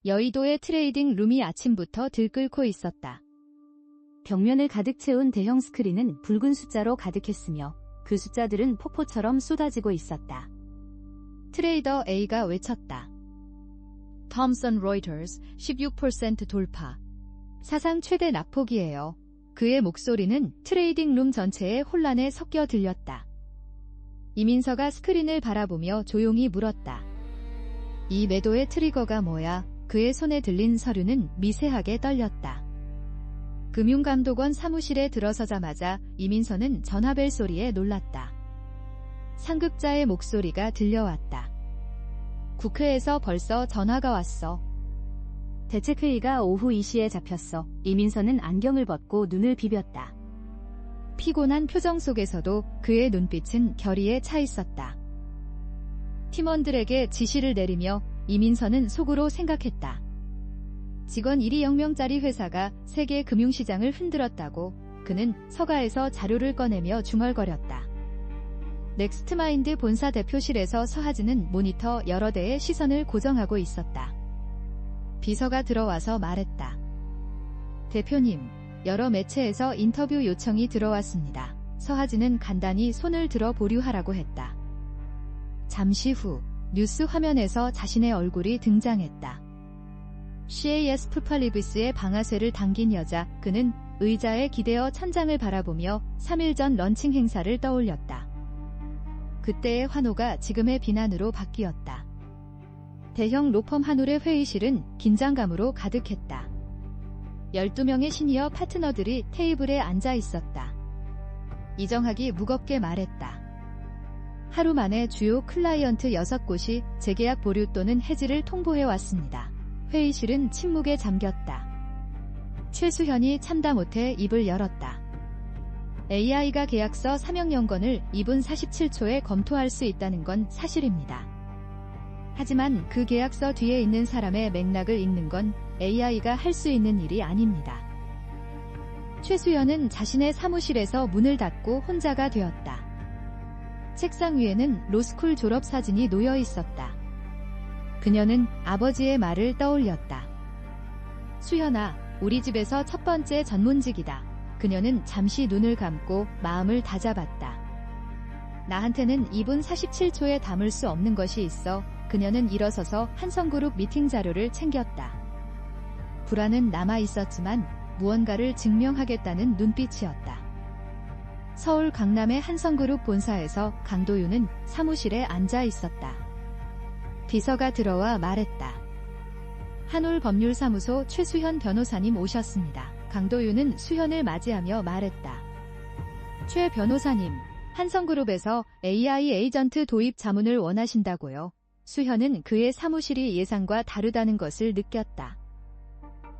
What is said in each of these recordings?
여의도의 트레이딩 룸이 아침부터 들끓고 있었다. 벽면을 가득 채운 대형 스크린은 붉은 숫자로 가득했으며 그 숫자들은 폭포처럼 쏟아지고 있었다. 트레이더 A가 외쳤다. 톰슨 로이터스 16% 돌파. 사상 최대 낙폭이에요. 그의 목소리는 트레이딩 룸 전체의 혼란에 섞여 들렸다. 이민서가 스크린을 바라보며 조용히 물었다. 이 매도의 트리거가 뭐야? 그의 손에 들린 서류는 미세하게 떨렸다. 금융감독원 사무실에 들어서자마자 이민서는 전화벨 소리에 놀랐다. 상급자의 목소리가 들려왔다. 국회에서 벌써 전화가 왔어. 대책회의가 오후 2시에 잡혔어. 이민서는 안경을 벗고 눈을 비볐다. 피곤한 표정 속에서도 그의 눈빛은 결의에 차 있었다. 팀원들에게 지시를 내리며 이민서는 속으로 생각했다. 직원 1위 0명짜리 회사가 세계 금융시장을 흔들었다고. 그는 서가에서 자료를 꺼내며 중얼거렸다. 넥스트마인드 본사 대표실에서 서하진은 모니터 여러 대의 시선을 고정하고 있었다. 비서가 들어와서 말했다. 대표님, 여러 매체에서 인터뷰 요청이 들어왔습니다. 서하진은 간단히 손을 들어 보류하라고 했다. 잠시 후 뉴스 화면에서 자신의 얼굴이 등장했다. CAS 푸팔리비스의 방아쇠를 당긴 여자. 그는 의자에 기대어 천장을 바라보며 3일 전 런칭 행사를 떠올렸다. 그때의 환호가 지금의 비난으로 바뀌었다. 대형 로펌 한올의 회의실은 긴장감으로 가득했다. 12명의 시니어 파트너들이 테이블에 앉아 있었다. 이정학이 무겁게 말했다. 하루 만에 주요 클라이언트 6곳이 재계약 보류 또는 해지를 통보해왔습니다. 회의실은 침묵에 잠겼다. 최수현이 참다 못해 입을 열었다. AI가 계약서 사명 연건을 2분 47초에 검토할 수 있다는 건 사실입니다. 하지만 그 계약서 뒤에 있는 사람의 맥락을 읽는 건 AI가 할 수 있는 일이 아닙니다. 최수연은 자신의 사무실에서 문을 닫고 혼자가 되었다. 책상 위에는 로스쿨 졸업 사진이 놓여 있었다. 그녀는 아버지의 말을 떠올렸다. 수연아, 우리 집에서 첫 번째 전문직이다. 그녀는 잠시 눈을 감고 마음을 다잡았다. 나한테는 2분 47초에 담을 수 없는 것이 있어. 그녀는 일어서서 한성그룹 미팅 자료를 챙겼다. 불안은 남아있었지만 무언가를 증명하겠다는 눈빛이었다. 서울 강남의 한성그룹 본사에서 강도윤은 사무실에 앉아 있었다. 비서가 들어와 말했다. 한올 법률사무소 최수현 변호사님 오셨습니다. 강도윤은 수현을 맞이하며 말했다. 최 변호사님, 한성그룹에서 AI 에이전트 도입 자문을 원하신다고요. 수현은 그의 사무실이 예상과 다르다는 것을 느꼈다.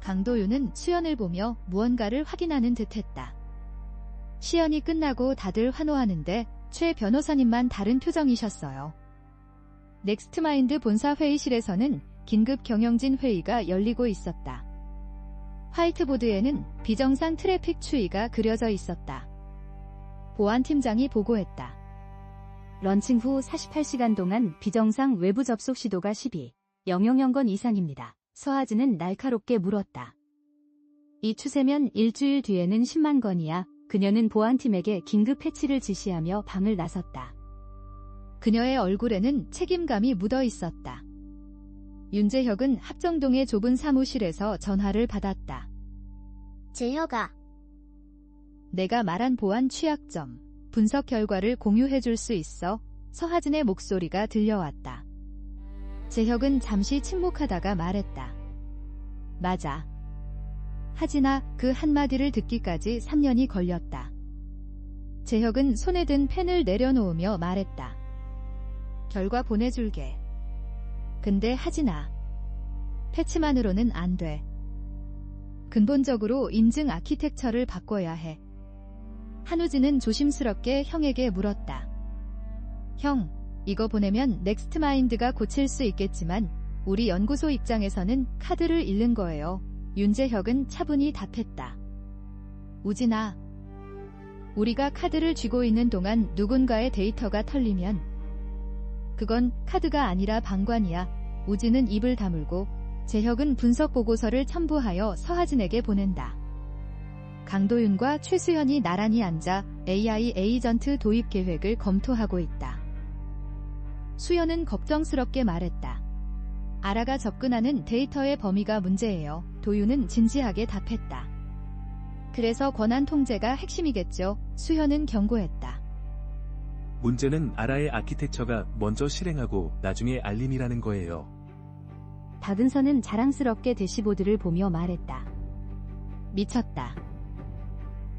강도윤은 수현을 보며 무언가를 확인하는 듯했다. 시연이 끝나고 다들 환호하는데 최 변호사님만 다른 표정이셨어요. 넥스트마인드 본사 회의실에서는 긴급 경영진 회의가 열리고 있었다. 화이트보드에는 비정상 트래픽 추이가 그려져 있었다. 보안팀장이 보고했다. 런칭 후 48시간 동안 비정상 외부 접속 시도가 12,000건 이상입니다. 서하진은 날카롭게 물었다. 이 추세면 일주일 뒤에는 10만 건이야. 그녀는 보안팀에게 긴급 패치를 지시하며 방을 나섰다. 그녀의 얼굴에는 책임감이 묻어 있었다. 윤재혁은 합정동의 좁은 사무실에서 전화를 받았다. 재혁아. 내가 말한 보안 취약점, 분석 결과를 공유해 줄 수 있어? 서하진의 목소리가 들려왔다. 재혁은 잠시 침묵하다가 말했다. 맞아. 하지나 그 한마디를 듣기까지 3년이 걸렸다. 재혁은 손에 든 펜을 내려놓으며 말했다. 결과 보내줄게. 근데 하진아, 패치만으로는 안 돼. 근본적으로 인증 아키텍처를 바꿔야 해. 한우진은 조심스럽게 형에게 물었다. 형, 이거 보내면 넥스트마인드가 고칠 수 있겠지만 우리 연구소 입장에서는 카드를 잃는 거예요. 윤재혁은 차분히 답했다. 우진아, 우리가 카드를 쥐고 있는 동안 누군가의 데이터가 털리면 그건 카드가 아니라 방관이야. 우진은 입을 다물고 재혁은 분석 보고서를 첨부하여 서하진에게 보낸다. 강도윤과 최수현이 나란히 앉아 AI 에이전트 도입 계획을 검토하고 있다. 수현은 걱정스럽게 말했다. 아라가 접근하는 데이터의 범위가 문제예요. 도윤은 진지하게 답했다. 그래서 권한 통제가 핵심이겠죠. 수현은 경고했다. 문제는 아라의 아키텍처가 먼저 실행하고 나중에 알림이라는 거예요. 박은서는 자랑스럽게 대시보드를 보며 말했다. 미쳤다.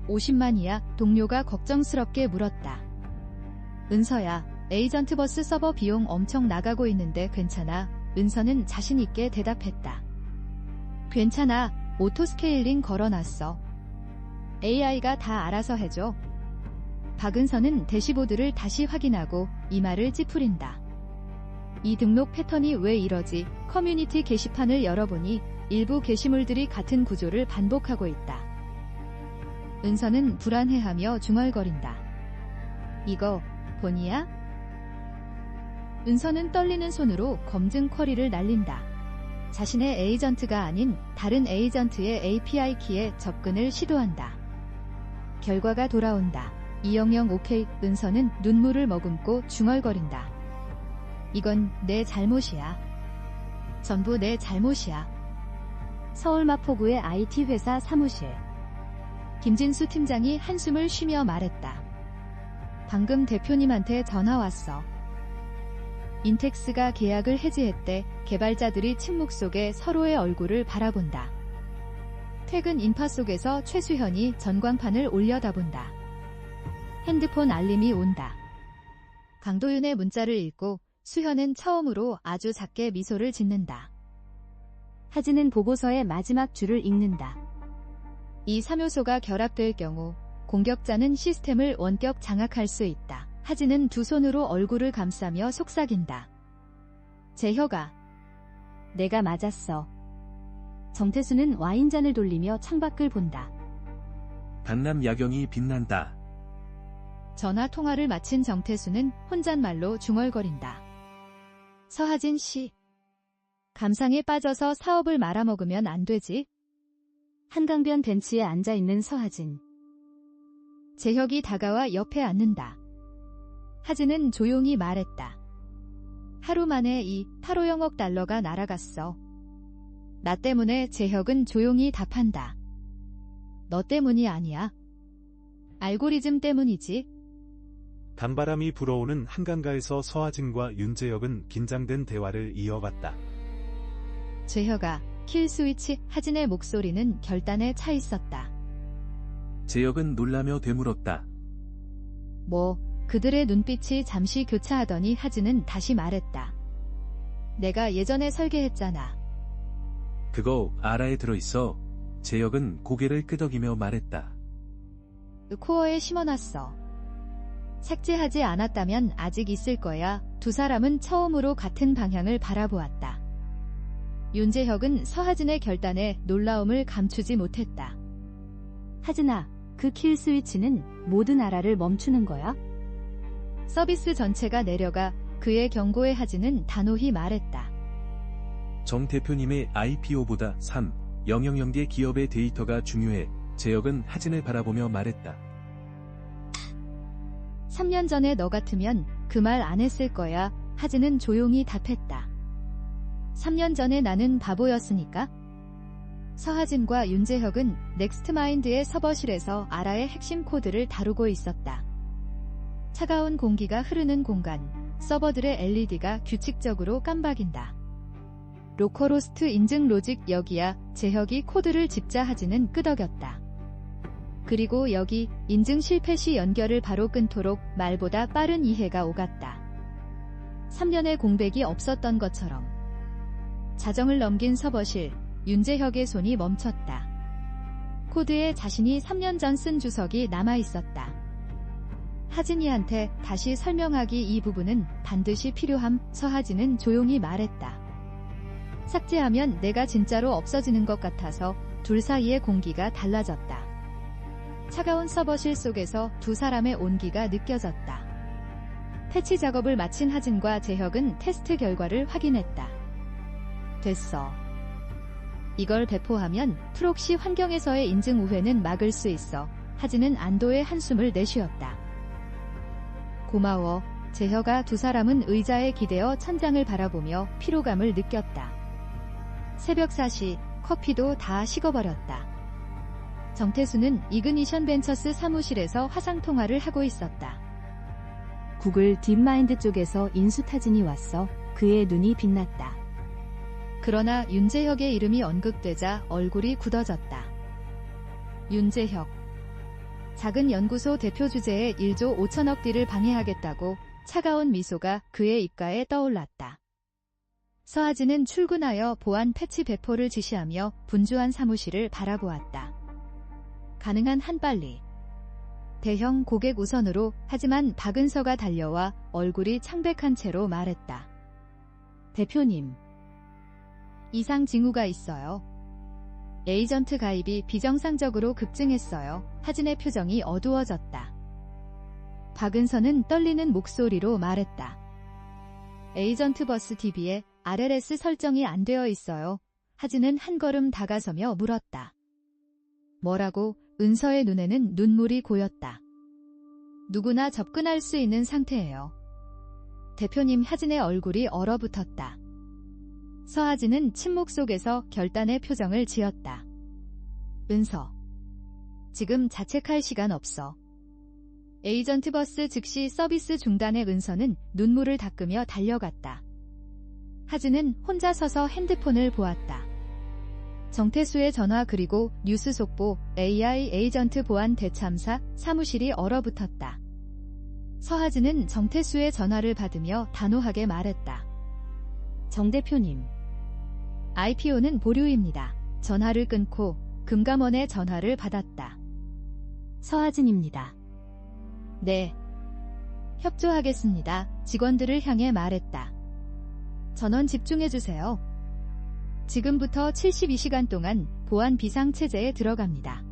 50만이야. 동료가 걱정스럽게 물었다. 은서야, 에이전트 버스 서버 비용 엄청 나가고 있는데 괜찮아? 은서는 자신있게 대답했다. 괜찮아. 오토스케일링 걸어놨어. AI가 다 알아서 해줘. 박은서는 대시보드를 다시 확인하고 이마를 찌푸린다. 이 등록 패턴이 왜 이러지? 커뮤니티 게시판을 열어보니 일부 게시물들이 같은 구조를 반복하고 있다. 은서는 불안해하며 중얼거린다. 이거 본이야? 은서는 떨리는 손으로 검증 쿼리를 날린다. 자신의 에이전트가 아닌 다른 에이전트의 API 키에 접근을 시도한다. 결과가 돌아온다. 이영영 오케이. 은서는 눈물을 머금고 중얼거린다. 이건 내 잘못이야. 전부 내 잘못이야. 서울 마포구의 IT 회사 사무실. 김진수 팀장이 한숨을 쉬며 말했다. 방금 대표님한테 전화 왔어. 인텍스가 계약을 해지했대. 개발자들이 침묵 속에 서로의 얼굴을 바라본다. 퇴근 인파 속에서 최수현이 전광판을 올려다본다. 핸드폰 알림이 온다. 강도윤의 문자를 읽고 수현은 처음으로 아주 작게 미소를 짓는다. 하진은 보고서의 마지막 줄을 읽는다. 이 3요소가 결합될 경우 공격자는 시스템을 원격 장악할 수 있다. 하진은 두 손으로 얼굴을 감싸며 속삭인다. 재혁아. 내가 맞았어. 정태수는 와인잔을 돌리며 창밖을 본다. 강남 야경이 빛난다. 전화 통화를 마친 정태수는 혼잣말로 중얼거린다. 서하진 씨. 감상에 빠져서 사업을 말아먹으면 안 되지. 한강변 벤치에 앉아있는 서하진. 재혁이 다가와 옆에 앉는다. 하진은 조용히 말했다. 하루 만에 8,500억 달러가 날아갔어. 나 때문에. 재혁은 조용히 답한다. 너 때문이 아니야. 알고리즘 때문이지. 단바람이 불어오는 한강가에서 서하진과 윤재혁은 긴장된 대화를 이어갔다. 재혁아, 킬 스위치. 하진의 목소리는 결단에 차 있었다. 재혁은 놀라며 되물었다. 뭐? 그들의 눈빛이 잠시 교차하더니 하진은 다시 말했다. 내가 예전에 설계했잖아. 그거 아라에 들어있어. 재혁은 고개를 끄덕이며 말했다. 코어에 심어놨어. 삭제하지 않았다면 아직 있을 거야. 두 사람은 처음으로 같은 방향을 바라보았다. 윤재혁은 서하진의 결단에 놀라움을 감추지 못했다. 하진아, 그 킬 스위치는 모든 아라를 멈추는 거야? 서비스 전체가 내려가. 그의 경고에 하진은 단호히 말했다. 정 대표님의 IPO보다 3,000개 기업의 데이터가 중요해. 재혁은 하진을 바라보며 말했다. 3년 전에 너 같으면 그 말 안 했을 거야. 하진은 조용히 답했다. 3년 전에 나는 바보였으니까. 서하진과 윤재혁은 넥스트마인드의 서버실에서 아라의 핵심 코드를 다루고 있었다. 차가운 공기가 흐르는 공간, 서버들의 LED가 규칙적으로 깜박인다. 로컬호스트 인증 로직. 여기야. 재혁이 코드를 짚자 하진은 끄덕였다. 그리고 여기 인증 실패 시 연결을 바로 끊도록. 말보다 빠른 이해가 오갔다. 3년의 공백이 없었던 것처럼. 자정을 넘긴 서버실. 윤재혁의 손이 멈췄다. 코드에 자신이 3년 전 쓴 주석이 남아있었다. 하진이한테 다시 설명하기. 이 부분은 반드시 필요함. 서하진은 조용히 말했다. 삭제하면 내가 진짜로 없어지는 것 같아서. 둘 사이의 공기가 달라졌다. 차가운 서버실 속에서 두 사람의 온기가 느껴졌다. 패치 작업을 마친 하진과 재혁은 테스트 결과를 확인했다. 됐어. 이걸 배포하면 프록시 환경에서의 인증 우회는 막을 수 있어 하진은 안도의 한숨을 내쉬었다. 고마워. 재혁아. 두 사람은 의자에 기대어 천장을 바라보며 피로감을 느꼈다. 새벽 4시, 커피도 다 식어버렸다. 정태수는 이그니션 벤처스 사무실에서 화상통화를 하고 있었다. 구글 딥마인드 쪽에서 인수타진이 왔어. 그의 눈이 빛났다. 그러나 윤재혁의 이름이 언급되자 얼굴이 굳어졌다. 윤재혁. 작은 연구소 대표 주제에 1조 5천억 딜을 방해하겠다고 차가운 미소가 그의 입가에 떠올랐다. 서하진은 출근하여 보안 패치 배포를 지시하며 분주한 사무실을 바라보았다. 가능한 한 빨리. 대형 고객 우선으로. 하지만 박은서가 달려와 얼굴이 창백한 채로 말했다. 대표님. 이상 징후가 있어요. 에이전트 가입이 비정상적으로 급증했어요. 하진의 표정이 어두워졌다. 박은서는 떨리는 목소리로 말했다. 에이전트 버스 DB에 RLS 설정이 안 되어 있어요. 하진은 한 걸음 다가서며 물었다. 뭐라고? 은서의 눈에는 눈물이 고였다. 누구나 접근할 수 있는 상태예요. 대표님. 하진의 얼굴이 얼어붙었다. 서하진은 침묵 속에서 결단의 표정을 지었다. 은서. 지금 자책할 시간 없어. 에이전트 버스 즉시 서비스 중단의. 은서는 눈물을 닦으며 달려갔다. 하진은 혼자 서서 핸드폰을 보았다. 정태수의 전화 그리고 뉴스 속보. AI 에이전트 보안 대참사. 사무실이 얼어붙었다. 서하진은 정태수의 전화를 받으며 단호하게 말했다. 정 대표님. IPO는 보류입니다. 전화를 끊고 금감원의 전화를 받았다. 서하진입니다. 네. 협조하겠습니다. 직원들을 향해 말했다. 전원 집중해주세요. 지금부터 72시간 동안 보안 비상체제에 들어갑니다.